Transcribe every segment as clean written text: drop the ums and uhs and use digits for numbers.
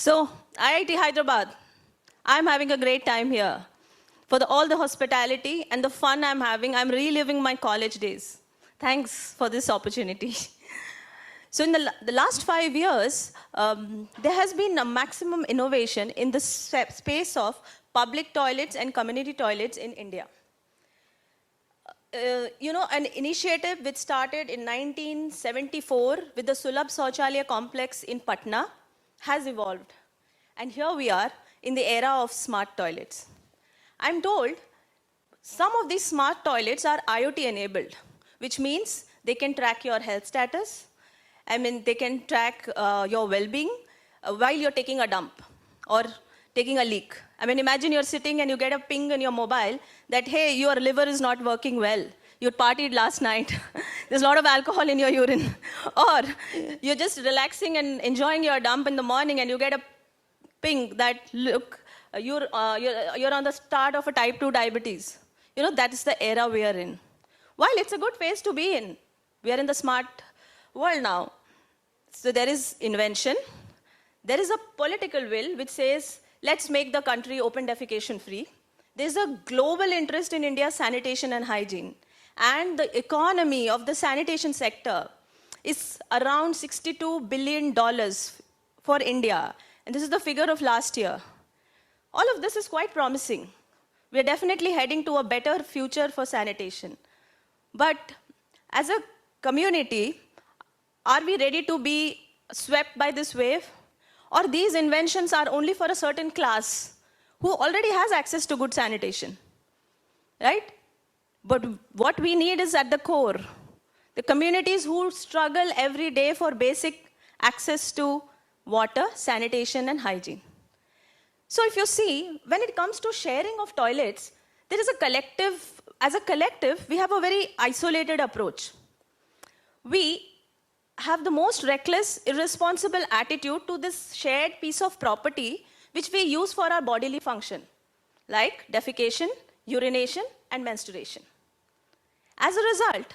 So, IIT Hyderabad, I'm having a great time here. For all the hospitality and the fun I'm having, I'm reliving my college days. Thanks for this opportunity. So in the last 5 years, there has been a maximum innovation in the space of public toilets and community toilets in India. An initiative which started in 1974 with the Sulabh Shauchalaya complex in Patna has evolved. And here we are in the era of smart toilets. I'm told some of these smart toilets are IoT enabled, which means they can track your health status. They can track your well-being while you're taking a dump or taking a leak. Imagine you're sitting and you get a ping on your mobile that, hey, your liver is not working well. You partied last night. There's a lot of alcohol in your urine. Or you're just relaxing and enjoying your dump in the morning and you get a ping that, look, you're on the start of a type 2 diabetes. That's the era we are in. While it's a good phase to be in, we are in the smart world now. So there is invention. There is a political will which says, let's make the country open defecation-free. There's a global interest in India's sanitation and hygiene. And the economy of the sanitation sector is around $62 billion for India. And this is the figure of last year. All of this is quite promising. We're definitely heading to a better future for sanitation. But as a community, are we ready to be swept by this wave? Or these inventions are only for a certain class who already has access to good sanitation, right? But what we need is at the core, the communities who struggle every day for basic access to water, sanitation, and hygiene. So if you see, when it comes to sharing of toilets, there is a collective, as a collective, we have a very isolated approach. We have the most reckless, irresponsible attitude to this shared piece of property which we use for our bodily function, like defecation, urination, and menstruation. As a result,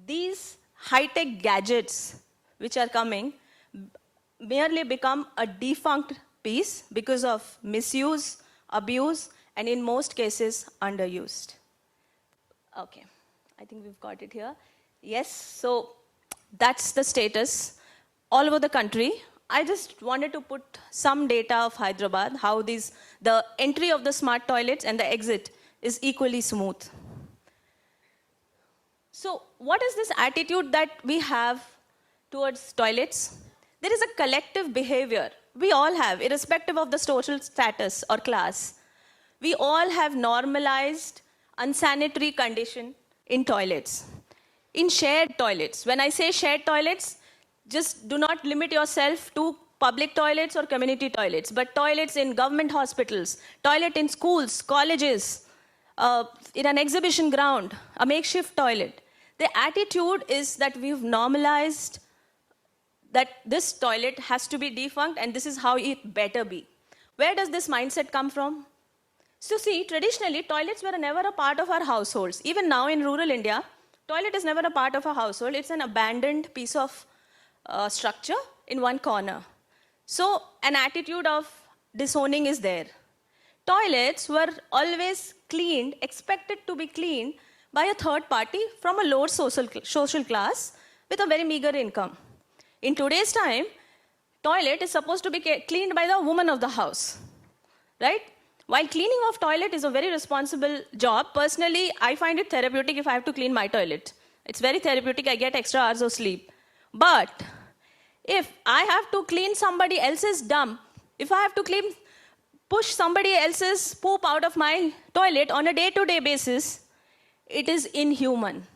these high-tech gadgets which are coming merely become a defunct piece because of misuse, abuse, and in most cases, underused. Okay, I think we've got it here. Yes, so that's the status all over the country. I just wanted to put some data of Hyderabad, how the entry of the smart toilets and the exit is equally smooth. So what is this attitude that we have towards toilets? There is a collective behavior we all have, irrespective of the social status or class. We all have normalized unsanitary condition in toilets. In shared toilets. When I say shared toilets, just do not limit yourself to public toilets or community toilets, but toilets in government hospitals, toilet in schools, colleges, in an exhibition ground, a makeshift toilet. The attitude is that we've normalized that this toilet has to be defunct and this is how it better be. Where does this mindset come from? So see, traditionally, toilets were never a part of our households. Even now in rural India, toilet is never a part of a household. It's an abandoned piece of structure in one corner. So an attitude of disowning is there. Toilets were always cleaned, expected to be cleaned by a third party from a lower social class with a very meager income. In today's time, toilet is supposed to be cleaned by the woman of the house, right? While cleaning of toilet is a very responsible job, personally, I find it therapeutic if I have to clean my toilet. It's very therapeutic, I get extra hours of sleep. But if I have to clean somebody else's dump, if I have to push somebody else's poop out of my toilet on a day-to-day basis, it is inhuman.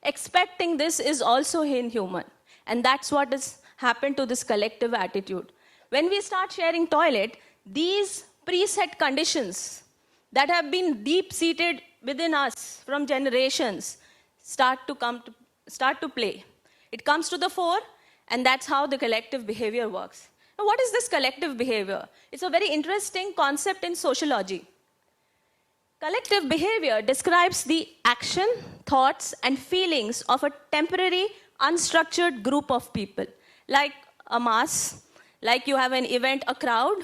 Expecting this is also inhuman. And that's what has happened to this collective attitude. When we start sharing toilet, these preset conditions that have been deep-seated within us from generations start to play. It comes to the fore, and that's how the collective behavior works. Now, what is this collective behavior? It's a very interesting concept in sociology. Collective behavior describes the action, thoughts, and feelings of a temporary, unstructured group of people, like a mass, like you have an event, a crowd.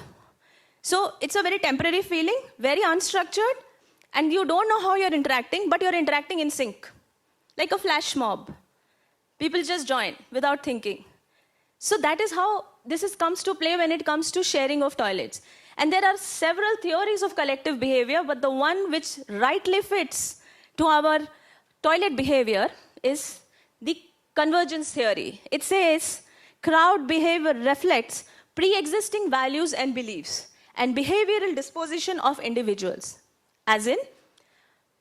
So it's a very temporary feeling, very unstructured, and you don't know how you're interacting, but you're interacting in sync, like a flash mob. People just join without thinking. So that is how comes to play when it comes to sharing of toilets. And there are several theories of collective behavior, but the one which rightly fits to our toilet behavior is the convergence theory. It says crowd behavior reflects pre-existing values and beliefs and behavioral disposition of individuals. As in,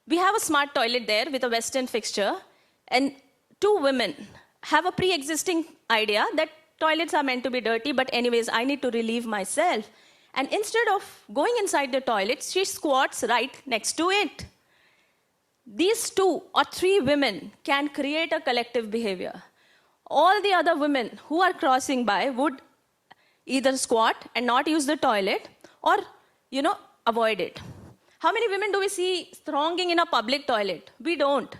we have a smart toilet there with a Western fixture, and two women have a pre-existing idea that toilets are meant to be dirty, but anyways, I need to relieve myself. And instead of going inside the toilet, she squats right next to it. These 2 or 3 women can create a collective behavior. All the other women who are crossing by would either squat and not use the toilet or, avoid it. How many women do we see thronging in a public toilet? We don't.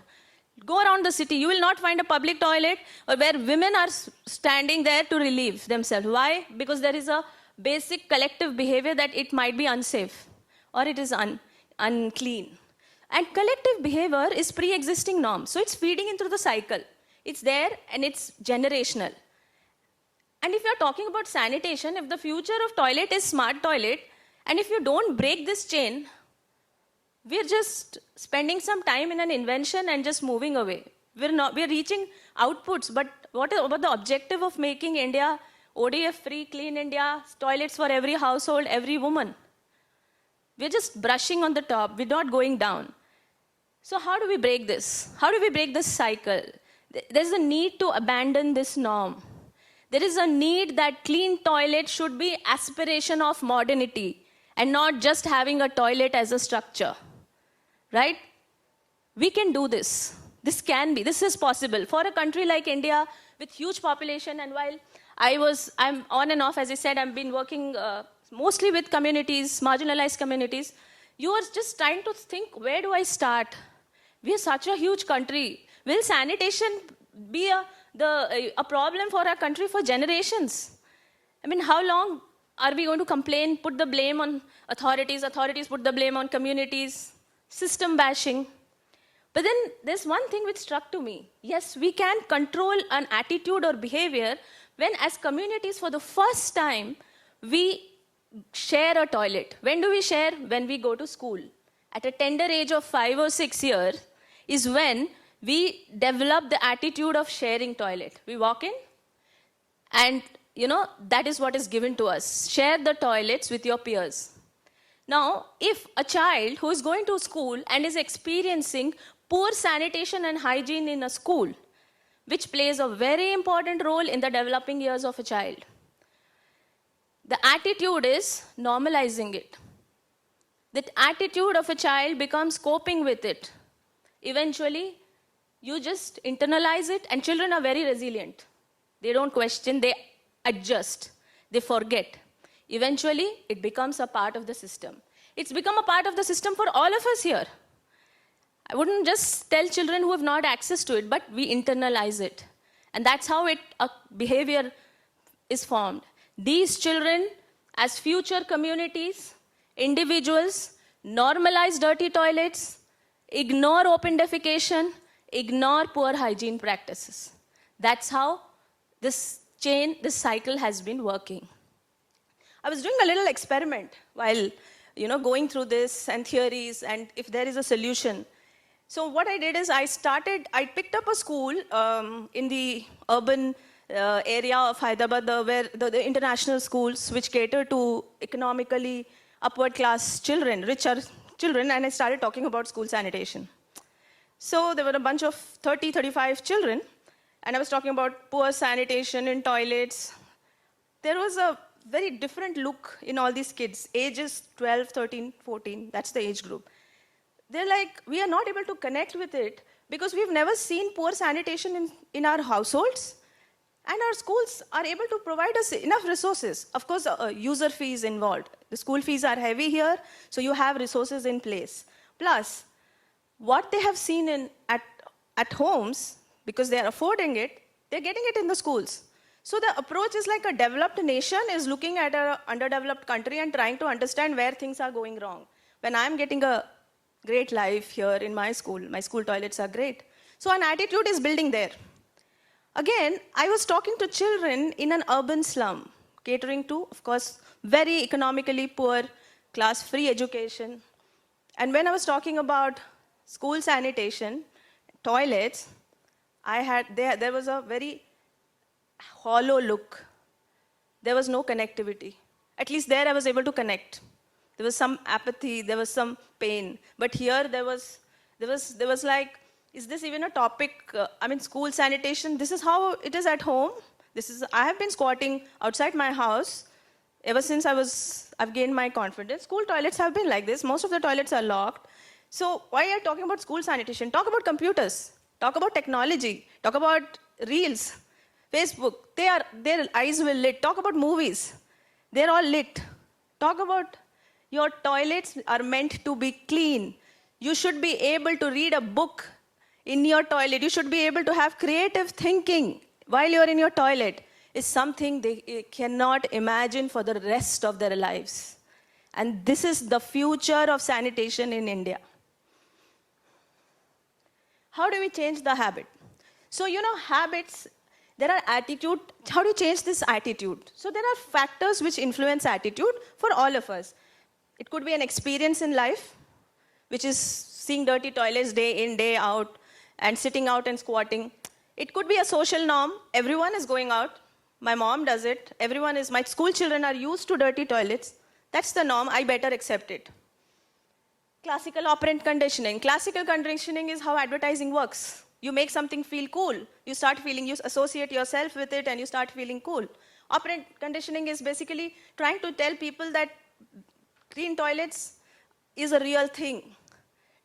Go around the city, you will not find a public toilet where women are standing there to relieve themselves. Why? Because there is a basic collective behavior that it might be unsafe or it is unclean. And collective behavior is pre-existing norm. So it's feeding into the cycle. It's there and it's generational. And if you're talking about sanitation, if the future of toilet is smart toilet, and if you don't break this chain, we're just spending some time in an invention and just moving away. We're reaching outputs, but what about the objective of making India ODF-free, clean India, toilets for every household, every woman? We're just brushing on the top. We're not going down. So how do we break this? How do we break this cycle? There's a need to abandon this norm. There is a need that clean toilet should be aspiration of modernity and not just having a toilet as a structure. Right? We can do this. This is possible. For a country like India with huge population, and while I'm on and off, as I said, I've been working mostly with communities, marginalized communities. You are just trying to think, where do I start? We are such a huge country. Will sanitation be a problem for our country for generations? I mean, how long are we going to complain, put the blame on authorities put the blame on communities, system bashing? But then there's one thing which struck to me. Yes, we can control an attitude or behavior when as communities for the first time we share a toilet. When do we share? When we go to school. At a tender age of 5 or 6 years is when we develop the attitude of sharing toilet. We walk in and that is what is given to us. Share the toilets with your peers. Now, if a child who is going to school and is experiencing poor sanitation and hygiene in a school, which plays a very important role in the developing years of a child, the attitude is normalizing it. That attitude of a child becomes coping with it. Eventually, you just internalize it, and children are very resilient. They don't question, they adjust, they forget. Eventually, it becomes a part of the system. It's become a part of the system for all of us here. I wouldn't just tell children who have not access to it, but we internalize it. And that's how a behavior is formed. These children, as future communities, individuals, normalize dirty toilets, ignore open defecation, ignore poor hygiene practices. That's how this cycle has been working. I was doing a little experiment while going through this and theories and if there is a solution. So what I did is I picked up a school in the urban area of Hyderabad, where the international schools which cater to economically upward class children, richer children, and I started talking about school sanitation. So there were a bunch of 30, 35 children, and I was talking about poor sanitation in toilets. There was a very different look in all these kids, ages 12, 13, 14, that's the age group. They're like, we are not able to connect with it because we've never seen poor sanitation in our households, and our schools are able to provide us enough resources. Of course, user fees involved. The school fees are heavy here, so you have resources in place. Plus, what they have seen at homes, because they are affording it, they're getting it in the schools. So the approach is like a developed nation is looking at an underdeveloped country and trying to understand where things are going wrong. When I'm getting a great life here in my school toilets are great. So an attitude is building there. Again, I was talking to children in an urban slum, catering to, of course, very economically poor, class-free education. And when I was talking about school sanitation, toilets, there was a very hollow look. There was no connectivity. At least there I was able to connect. There was some apathy, there was some pain. But here there was like, is this even a topic? School sanitation, this is how it is at home. I have been squatting outside my house ever since I've gained my confidence. School toilets have been like this. Most of the toilets are locked. So why are you talking about school sanitation? Talk about computers. Talk about technology. Talk about Reels, Facebook. Their eyes will lit. Talk about movies. They're all lit. Talk about your toilets are meant to be clean. You should be able to read a book in your toilet. You should be able to have creative thinking while you're in your toilet. Is something they cannot imagine for the rest of their lives. And this is the future of sanitation in India. How do we change the habit? So, habits, there are attitude. How do you change this attitude? So there are factors which influence attitude for all of us. It could be an experience in life, which is seeing dirty toilets day in, day out, and sitting out and squatting. It could be a social norm. Everyone is going out. My mom does it. My school children are used to dirty toilets. That's the norm. I better accept it. Classical operant conditioning. Classical conditioning is how advertising works. You make something feel cool. You associate yourself with it and you start feeling cool. Operant conditioning is basically trying to tell people that clean toilets is a real thing.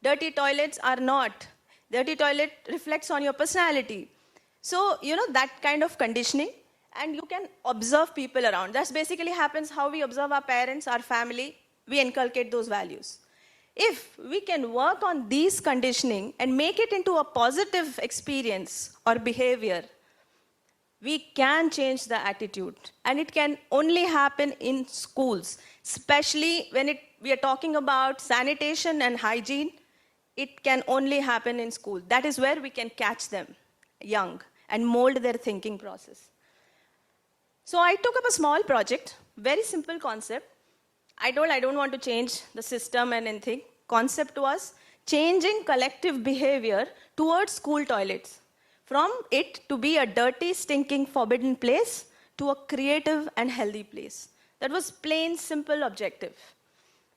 Dirty toilets are not. Dirty toilet reflects on your personality. So, that kind of conditioning. And you can observe people around. That's basically happens how we observe our parents, our family. We inculcate those values. If we can work on these conditioning and make it into a positive experience or behavior, we can change the attitude. And it can only happen in schools, especially when we are talking about sanitation and hygiene. It can only happen in school. That is where we can catch them young and mold their thinking process. So I took up a small project, very simple concept. I don't want to change the system and anything. Concept was changing collective behavior towards school toilets. From it to be a dirty, stinking, forbidden place to a creative and healthy place. That was plain, simple objective.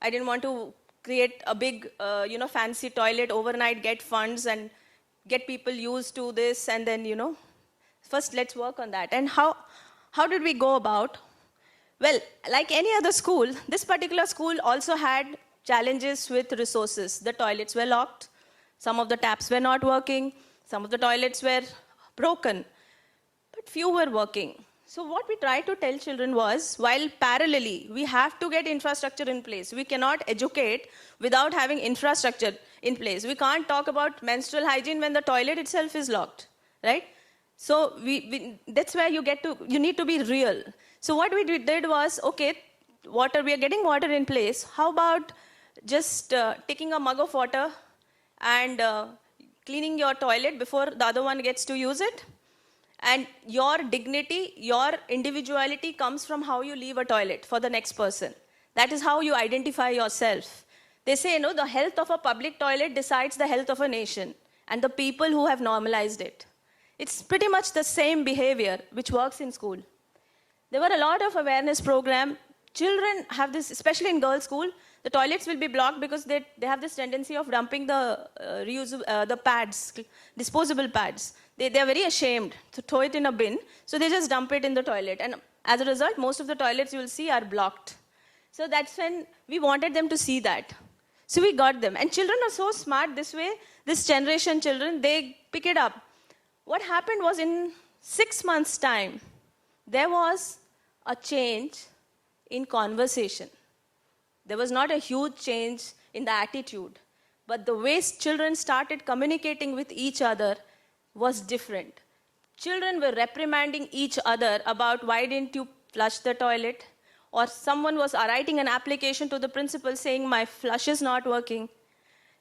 I didn't want to create a big, fancy toilet overnight, get funds and get people used to this and then, first let's work on that. And how did we go about? Well, like any other school, this particular school also had challenges with resources. The toilets were locked. Some of the taps were not working. Some of the toilets were broken. But few were working. So what we tried to tell children was, while parallelly, we have to get infrastructure in place. We cannot educate without having infrastructure in place. We can't talk about menstrual hygiene when the toilet itself is locked, right? So that's where you need to be real. So what we did was, okay, we are getting water in place. How about just taking a mug of water and cleaning your toilet before the other one gets to use it? And your dignity, your individuality comes from how you leave a toilet for the next person. That is how you identify yourself. They say, the health of a public toilet decides the health of a nation and the people who have normalized it. It's pretty much the same behavior which works in school. There were a lot of awareness programs. Children have this, especially in girls' school, the toilets will be blocked because they have this tendency of dumping the pads, disposable pads. They are very ashamed to throw it in a bin, so they just dump it in the toilet. And as a result, most of the toilets you will see are blocked. So that's when we wanted them to see that. So we got them. And children are so smart this way. This generation children, they pick it up. What happened was in 6 months' time, there was a change in conversation. There was not a huge change in the attitude, but the way children started communicating with each other was different. children were reprimanding each other about why didn't you flush the toilet? Or someone was writing an application to the principal saying my flush is not working.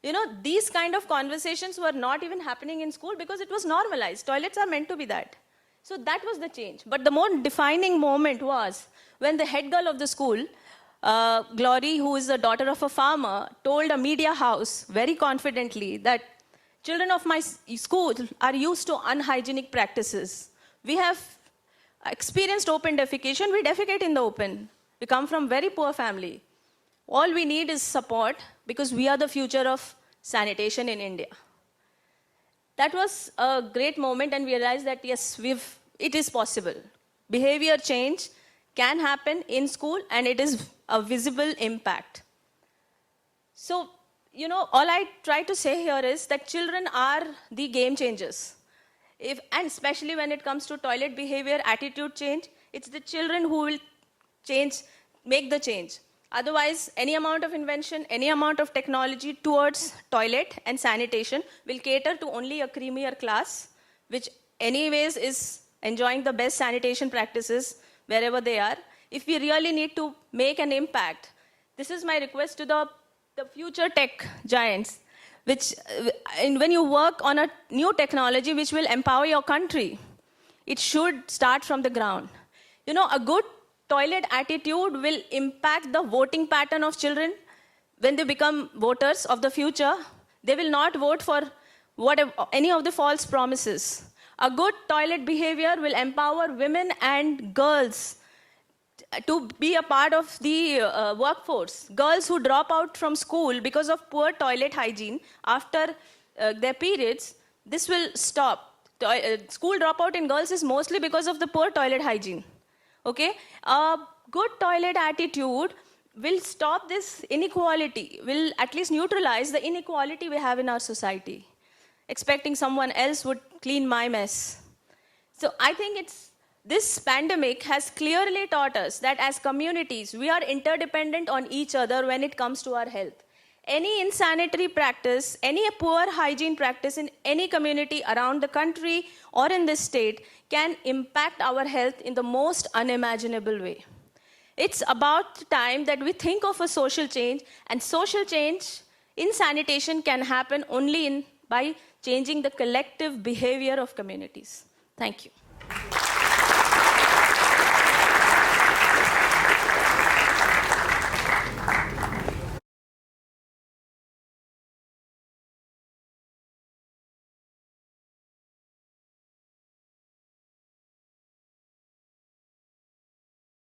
You know, these kind of conversations were not even happening in school because it was normalized. Toilets are meant to be that. So that was the change. But the more defining moment was when the head girl of the school, Glory, who is the daughter of a farmer, told a media house very confidently that children of my school are used to unhygienic practices. We have experienced open defecation. We defecate in the open. We come from very poor family. All we need is support because we are the future of sanitation in India. That was a great moment, and we realized that yes, it is possible. Behavior change can happen in school, and it is a visible impact. So, you know, all I try to say here is that children are the game changers. And especially when it comes to toilet behavior, attitude change, it's the children who will make the change. Otherwise, any amount of invention, any amount of technology towards toilet and sanitation will cater to only a creamier class, which anyways is enjoying the best sanitation practices wherever they are. If we really need to make an impact, this is my request to the future tech giants, when you work on a new technology which will empower your country, it should start from the ground. You know, a good toilet attitude will impact the voting pattern of children. When they become voters of the future, they will not vote for any of the false promises. A good toilet behavior will empower women and girls to be a part of the workforce. Girls who drop out from school because of poor toilet hygiene after their periods, this will stop. School dropout in girls is mostly because of the poor toilet hygiene. Okay? A good toilet attitude will stop this inequality, will at least neutralize the inequality we have in our society. Expecting someone else would clean my mess. So I think this pandemic has clearly taught us that as communities, we are interdependent on each other when it comes to our health. Any insanitary practice, any poor hygiene practice in any community around the country or in this state can impact our health in the most unimaginable way. It's about time that we think of a social change, and social change in sanitation can happen only by changing the collective behavior of communities. Thank you.